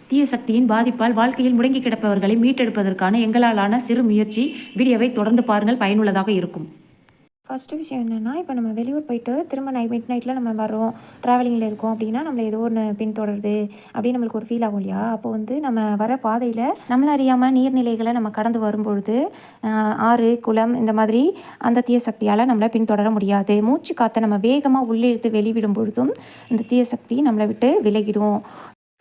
தீய சக்தியின் பாதிப்பால் வாழ்க்கையில் முடங்கி கிடப்பவர்களை மீட்டெடுப்பதற்கான எங்களாலான சிறு முயற்சி. வீடியோவை தொடர்ந்து பாருங்கள், பயனுள்ளதாக இருக்கும். ஃபஸ்ட்டு விஷயம் என்னென்னா, இப்போ நம்ம வெளியூர் போயிட்டு திரும்ப மிட் நைட்டில் நம்ம வரோம், ட்ராவலிங்கில் இருக்கோம் அப்படின்னா, நம்மளை ஏதோ ஒன்று பின்தொடருது அப்படின்னு நம்மளுக்கு ஒரு ஃபீல் ஆகும் இல்லையா? அப்போ வந்து நம்ம வர பாதையில் நம்மள அறியாமல் நீர்நிலைகளை நம்ம கடந்து வரும்பொழுது ஆறு, குளம் இந்த மாதிரி அந்த தீய சக்தியால் நம்மளை பின்தொடர முடியாது. மூச்சு காற்றை நம்ம வேகமாக உள்ளிழுத்து வெளிவிடும் பொழுதும் இந்த தீய சக்தி நம்மளை விட்டு விலகிடும்.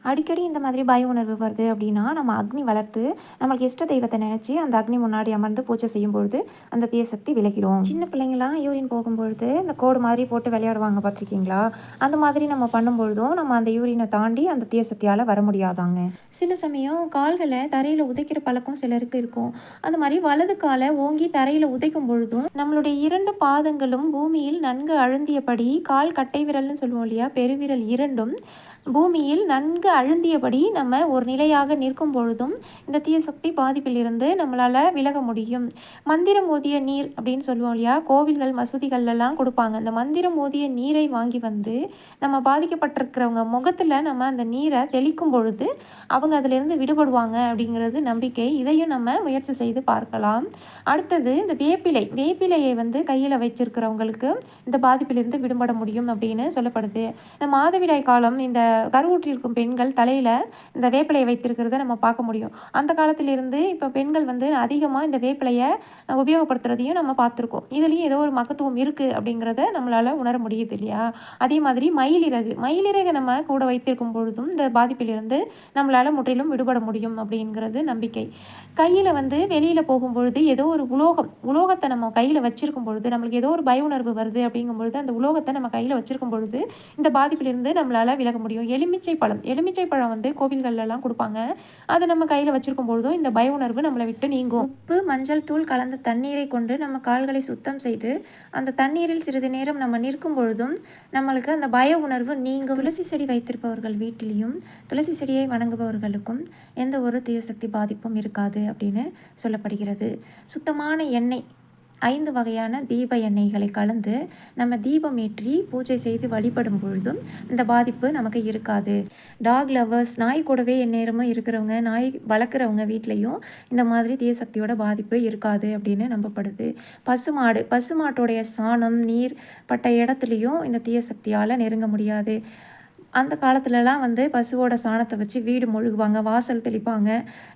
அடிக்கடி இந்த மாதிரி பய உணர்வு வருது அப்படின்னா, நம்ம அக்னி வளர்த்து நம்மளுக்கு இஷ்ட தெய்வத்தை நினச்சி அந்த அக்னி முன்னாடி அமர்ந்து பூஜை செய்யும்பொழுது அந்த தீய சக்தி விலகிடும். சின்ன பிள்ளைங்களாம் யூரின் போகும்பொழுது இந்த கோடு மாதிரி போட்டு விளையாடுவாங்க, பார்த்துருக்கீங்களா? அந்த மாதிரி நம்ம பண்ணும்பொழுதும் நம்ம அந்த யூரினை தாண்டி அந்த தீய சக்தியால் வர முடியாதாங்க. சில சமயம் கால்களை தரையில் உதைக்கிற பழக்கம் சிலருக்கு இருக்கும். அந்த மாதிரி வலது காலை ஓங்கி தரையில் உதைக்கும் பொழுதும் நம்மளுடைய 2 பாதங்களும் பூமியில் நன்கு அழுந்தியபடி, கால் கட்டை விரல்னு சொல்லுவோம் இல்லையா, பெருவிரல் 2ம் பூமியில் நன்கு அழுந்தியபடி நம்ம ஒரு நிலையாக நிற்கும் பொழுதும் இந்த தீய சக்தி பாதிப்பிலிருந்து நம்மளால் விலக முடியும். மந்திரம் ஓதிய நீர் அப்படின்னு சொல்லுவோம் இல்லையா, கோவில்கள் மசூதிகள்லாம் கொடுப்பாங்க. அந்த மந்திரம் ஓதிய நீரை வாங்கி வந்து நம்ம பாதிக்கப்பட்டிருக்கிறவங்க முகத்தில் நம்ம அந்த நீரை தெளிக்கும் பொழுது அவங்க அதிலிருந்து விடுபடுவாங்க அப்படிங்கிறது நம்பிக்கை. இதையும் நம்ம முயற்சி செய்து பார்க்கலாம். அடுத்தது இந்த வேப்பிலையை வந்து கையில் வச்சிருக்கிறவங்களுக்கு இந்த பாதிப்பிலிருந்து விடுபட முடியும் அப்படின்னு சொல்லப்படுது. இந்த மாதவிடாய் காலம் இந்த கருவுற்றிருக்கும் பெண்கள் தலையில் இந்த வேப்பிலையை வைத்திருக்கிறத நம்ம பார்க்க முடியும். அந்த காலத்திலிருந்து இப்போ பெண்கள் வந்து அதிகமாக இந்த வேப்பிலையை உபயோகப்படுத்துறதையும் நம்ம பார்த்துருக்கோம். இதுலேயும் ஏதோ ஒரு மகத்துவம் இருக்குது அப்படிங்கிறத நம்மளால் உணர முடியுது இல்லையா? அதே மாதிரி மயிலிறகு நம்ம கூட வைத்திருக்கும் பொழுதும் இந்த பாதிப்பிலிருந்து நம்மளால் முற்றிலும் விடுபட முடியும் அப்படிங்கிறது நம்பிக்கை. கையில் வந்து வெளியில் போகும்பொழுது ஏதோ ஒரு உலோகத்தை நம்ம கையில் வச்சிருக்கும் பொழுது நம்மளுக்கு ஏதோ ஒரு பய உணர்வு வருது அப்படிங்கும் பொழுது அந்த உலோகத்தை நம்ம கையில் வச்சிருக்கும் பொழுது இந்த பாதிப்பிலிருந்து நம்மளால் விலக முடியும். எலுமிச்சை பழம் வந்து கோவில்கள்லாம் கொடுப்பாங்க. அதை நம்ம கையில் வச்சிருக்கும் பொழுதும் இந்த பய உணர்வு நம்மளை விட்டு நீங்கும். உப்பு, மஞ்சள் தூள் கலந்த தண்ணீரை கொண்டு நம்ம கால்களை சுத்தம் செய்து அந்த தண்ணீரில் சிறிது நேரம் நம்ம நிற்கும் பொழுதும் நம்மளுக்கு அந்த பய உணர்வு நீங்கும். துளசி செடி வைத்திருப்பவர்கள் வீட்டிலையும் துளசி செடியை வணங்குபவர்களுக்கும் எந்த ஒரு தீயசக்தி பாதிப்பும் இருக்காது அப்படின்னு சொல்லப்படுகிறது. சுத்தமான எண்ணெய் 5 வகையான தீப எண்ணெய்களை கலந்து நம்ம தீபம் ஏற்றி பூஜை செய்து வழிபடும் பொழுதும் இந்த பாதிப்பு நமக்கு இருக்காது. டாக் லவர்ஸ், நாய் கூடவே எந்நேரமும் இருக்கிறவங்க, நாய் வளர்க்குறவங்க வீட்லேயும் இந்த மாதிரி தீயசக்தியோட பாதிப்பு இருக்காது அப்படின்னு நம்பப்படுது. பசுமாட்டோடைய சாணம், நீர் பட்ட இடத்துலையும் இந்த தீயசக்தியால் நெருங்க முடியாது. அந்த காலத்துலலாம் வந்து பசுவோட சாணத்தை வச்சு வீடு மொழுகுவாங்க, வாசல் தெளிப்பாங்க.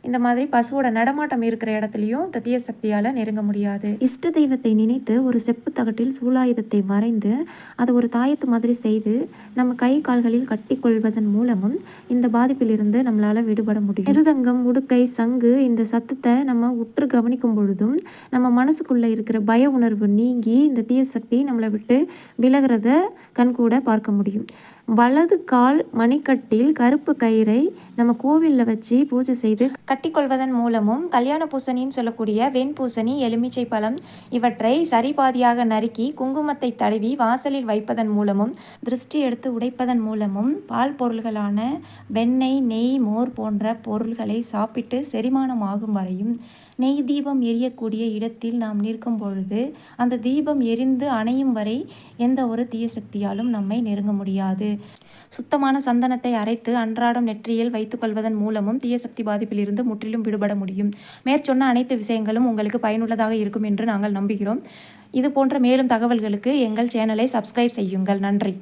இந்த மாதிரி பசுவோட நடமாட்டம் இருக்கிற இடத்துலையும் இந்த தீய சக்தியால் நெருங்க முடியாது. இஷ்ட தெய்வத்தை நினைத்து ஒரு செப்பு தகட்டில் சூலாயுதத்தை வரைந்து அதை ஒரு தாயத்து மாதிரி செய்து நம்ம கை கால்களில் கட்டி கொள்வதன் மூலமும் இந்த பாதிப்பிலிருந்து நம்மளால் விடுபட முடியும். மிருதங்கம், உடுக்கை, சங்கு இந்த சத்தத்தை நம்ம உற்று கவனிக்கும் பொழுதும் நம்ம மனசுக்குள்ளே இருக்கிற பய உணர்வு நீங்கி இந்த தீய சக்தி நம்மளை விட்டு விலகிறத கண்கூட பார்க்க முடியும். வலது கால் மணிக்கட்டில் கருப்பு கயிறை நம்ம கோவிலில் வச்சு பூஜை செய்து கட்டிக்கொள்வதன் மூலமும் கல்யாண பூசணின்னு சொல்லக்கூடிய வெண்பூசணி, எலுமிச்சை பழம் இவற்றை சரிபாதியாக நறுக்கி குங்குமத்தை தடவி வாசலில் வைப்பதன் மூலமும் திருஷ்டி எடுத்து உடைப்பதன் மூலமும் பால் பொருள்களான வெண்ணெய், நெய், மோர் போன்ற பொருள்களை சாப்பிட்டு செரிமானம் ஆகும் வரையும் நெய் தீபம் எரியக்கூடிய இடத்தில் நாம் நிற்கும் பொழுது அந்த தீபம் எரிந்து அணையும் வரை எந்த ஒரு தீய சக்தியாலும் நம்மை நெருங்க முடியாது. சுத்தமான சந்தனத்தை அரைத்து அன்றாடம் நெற்றியில் வைத்துக்கொள்வதன் மூலமும் தீயசக்தி பாதிப்பிலிருந்து முற்றிலும் விடுபட முடியும். மேற்சொன்ன அனைத்து விஷயங்களும் உங்களுக்கு பயனுள்ளதாக இருக்கும் என்று நாங்கள் நம்புகிறோம். இது போன்ற மேலும் தகவல்களுக்கு எங்கள் சேனலை சப்ஸ்கிரைப் செய்யுங்கள். நன்றி.